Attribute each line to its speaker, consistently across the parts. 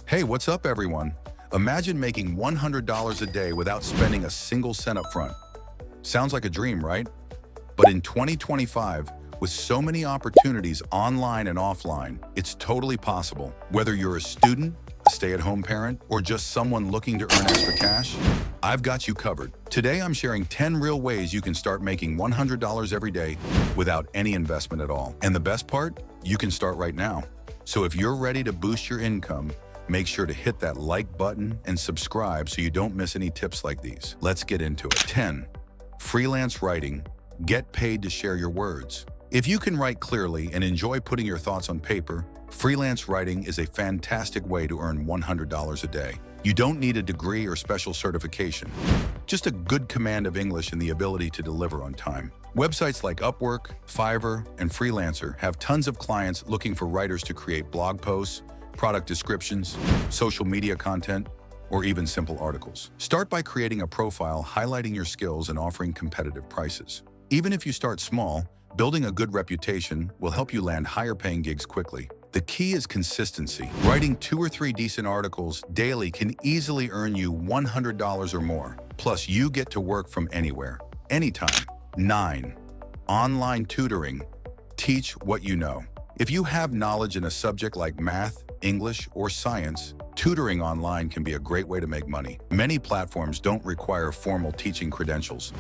Speaker 1: Hey, what's up, everyone? Imagine making $100 a day without spending a single cent up front. Sounds like a dream, right? But in 2025, with so many opportunities online and offline, it's totally possible. Whether you're a student, a stay-at-home parent, or just someone looking to earn extra cash, I've got you covered. Today, I'm sharing 10 real ways you can start making $100 every day without any investment at all. And the best part? You can start right now. So if you're ready to boost your income, make sure to hit that like button and subscribe so you don't miss any tips like these. Let's get into it. 10. Freelance writing. Get paid to share your words. If you can write clearly and enjoy putting your thoughts on paper, freelance writing is a fantastic way to earn $100 a day. You don't need a degree or special certification, just a good command of English and the ability to deliver on time. Websites like Upwork, Fiverr, and Freelancer have tons of clients looking for writers to create blog posts, product descriptions, social media content, or even simple articles. Start by creating a profile highlighting your skills and offering competitive prices. Even if you start small, building a good reputation will help you land higher-paying gigs quickly. The key is consistency. Writing 2 or 3 decent articles daily can easily earn you $100 or more. Plus, you get to work from anywhere, anytime. 9. Online tutoring. Teach what you know. If you have knowledge in a subject like math, English, or science, tutoring online can be a great way to make money. Many platforms don't require formal teaching credentials,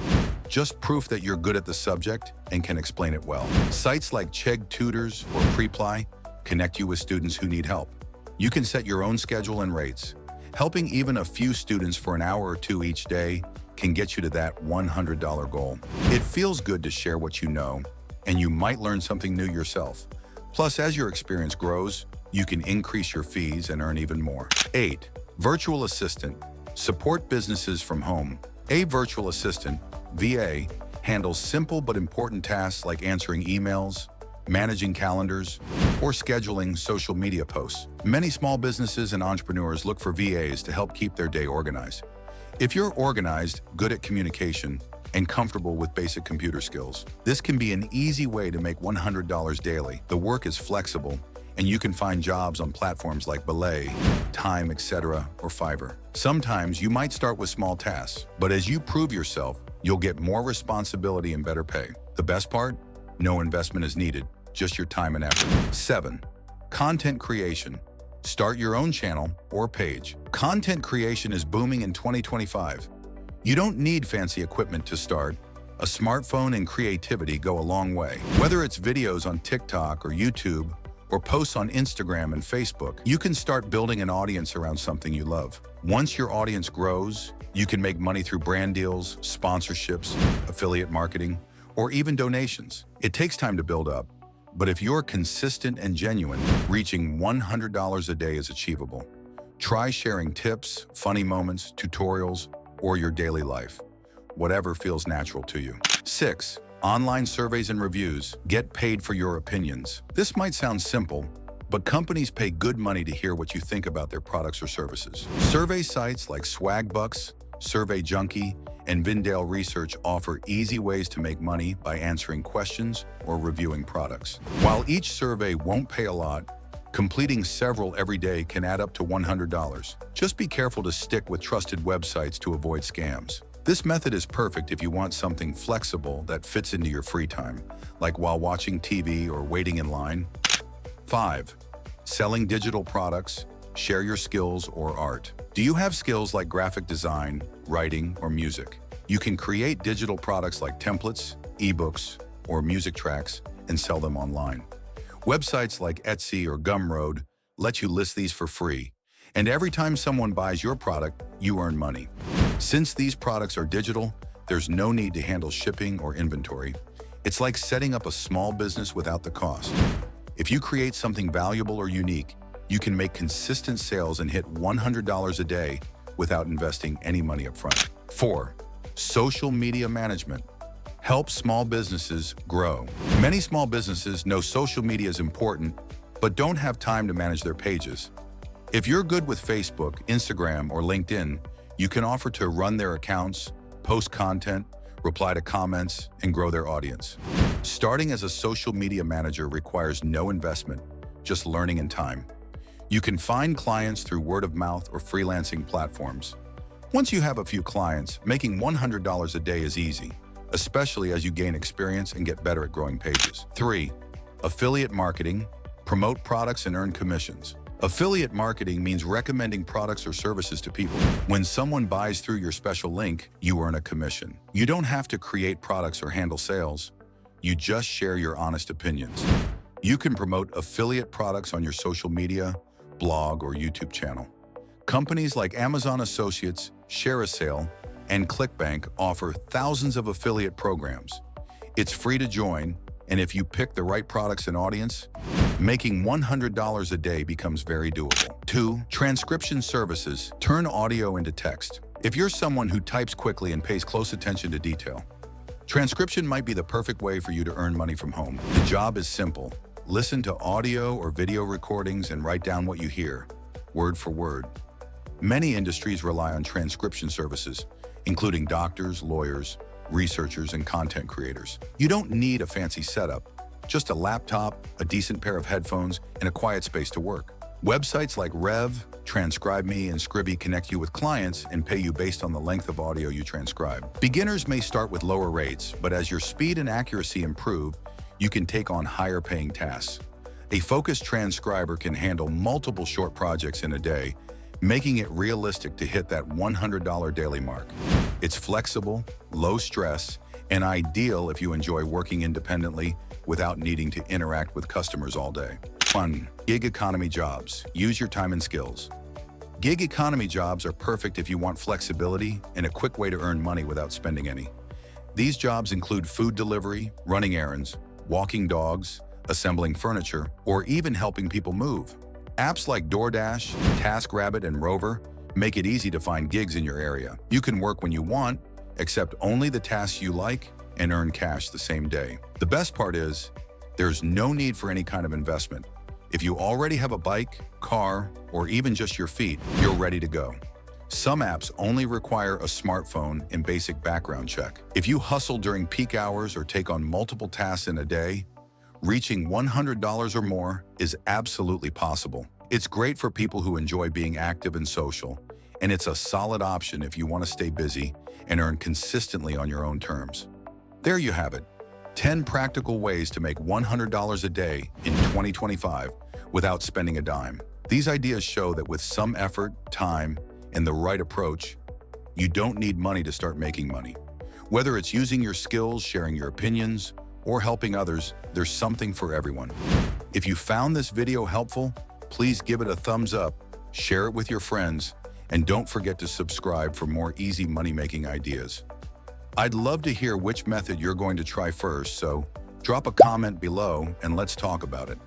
Speaker 1: just proof that you're good at the subject and can explain it well. Sites like Chegg Tutors or Preply connect you with students who need help. You can set your own schedule and rates. Helping even a few students for an hour or 2 each day can get you to that $100 goal. It feels good to share what you know, and you might learn something new yourself. Plus, as your experience grows, you can increase your fees and earn even more. 8. Virtual assistant. Support businesses from home. A virtual assistant, VA, handles simple but important tasks like answering emails, managing calendars, or scheduling social media posts. Many small businesses and entrepreneurs look for VAs to help keep their day organized. If you're organized, good at communication, and comfortable with basic computer skills, this can be an easy way to make $100 daily. The work is flexible, and you can find jobs on platforms like Belay, Time, etc., or Fiverr. Sometimes you might start with small tasks, but as you prove yourself, you'll get more responsibility and better pay. The best part? No investment is needed, just your time and effort. 7. Content creation. Start your own channel or page. Content creation is booming in 2025. You don't need fancy equipment to start. A smartphone and creativity go a long way. Whether it's videos on TikTok or YouTube, or posts on Instagram and Facebook, you can start building an audience around something you love. Once your audience grows, you can make money through brand deals, sponsorships, affiliate marketing, or even donations. It takes time to build up, but if you're consistent and genuine, reaching $100 a day is achievable. Try sharing tips, funny moments, tutorials, or your daily life, whatever feels natural to you. 6. Online surveys and reviews. Get paid for your opinions. This might sound simple, but companies pay good money to hear what you think about their products or services. Survey sites like Swagbucks, Survey Junkie, and Vindale Research offer easy ways to make money by answering questions or reviewing products. While each survey won't pay a lot, completing several every day can add up to $100. Just be careful to stick with trusted websites to avoid scams. This method is perfect if you want something flexible that fits into your free time, like while watching TV or waiting in line. 5. Selling digital products. Share your skills or art. Do you have skills like graphic design, writing, or music? You can create digital products like templates, ebooks, or music tracks and sell them online. Websites like Etsy or Gumroad let you list these for free, and every time someone buys your product, you earn money. Since these products are digital, there's no need to handle shipping or inventory. It's like setting up a small business without the cost. If you create something valuable or unique, you can make consistent sales and hit $100 a day without investing any money up front. 4. Social media management. Help small businesses grow. Many small businesses know social media is important, but don't have time to manage their pages. If you're good with Facebook, Instagram, or LinkedIn, you can offer to run their accounts, post content, reply to comments, and grow their audience. Starting as a social media manager requires no investment, just learning and time. You can find clients through word of mouth or freelancing platforms. Once you have a few clients, making $100 a day is easy, especially as you gain experience and get better at growing pages. 3. Affiliate marketing. Promote products and earn commissions. Affiliate marketing means recommending products or services to people. When someone buys through your special link, you earn a commission. You don't have to create products or handle sales. You just share your honest opinions. You can promote affiliate products on your social media, blog, or YouTube channel. Companies like Amazon Associates, ShareASale, and ClickBank offer thousands of affiliate programs. It's free to join, and if you pick the right products and audience, making $100 a day becomes very doable. 2. Transcription services. Turn audio into text. If you're someone who types quickly and pays close attention to detail, transcription might be the perfect way for you to earn money from home. The job is simple. Listen to audio or video recordings and write down what you hear, word for word. Many industries rely on transcription services, including doctors, lawyers, researchers, and content creators. You don't need a fancy setup, just a laptop, a decent pair of headphones, and a quiet space to work. Websites like Rev, TranscribeMe, and Scribie connect you with clients and pay you based on the length of audio you transcribe. Beginners may start with lower rates, but as your speed and accuracy improve, you can take on higher paying tasks. A focused transcriber can handle multiple short projects in a day, making it realistic to hit that $100 daily mark. It's flexible, low stress, and ideal if you enjoy working independently without needing to interact with customers all day. 1. Gig economy jobs. Use your time and skills. Gig economy jobs are perfect if you want flexibility and a quick way to earn money without spending any. These jobs include food delivery, running errands, walking dogs, assembling furniture, or even helping people move. Apps like DoorDash, TaskRabbit, and Rover make it easy to find gigs in your area. You can work when you want, accept only the tasks you like, and earn cash the same day. The best part is, there's no need for any kind of investment. If you already have a bike, car, or even just your feet, you're ready to go. Some apps only require a smartphone and basic background check. If you hustle during peak hours or take on multiple tasks in a day, reaching $100 or more is absolutely possible. It's great for people who enjoy being active and social, and it's a solid option if you want to stay busy and earn consistently on your own terms. There you have it. 10 practical ways to make $100 a day in 2025 without spending a dime. These ideas show that with some effort, time, and the right approach, you don't need money to start making money. Whether it's using your skills, sharing your opinions, or helping others, there's something for everyone. If you found this video helpful, please give it a thumbs up, share it with your friends, and don't forget to subscribe for more easy money-making ideas. I'd love to hear which method you're going to try first, so drop a comment below and let's talk about it.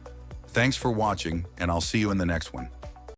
Speaker 1: Thanks for watching, and I'll see you in the next one.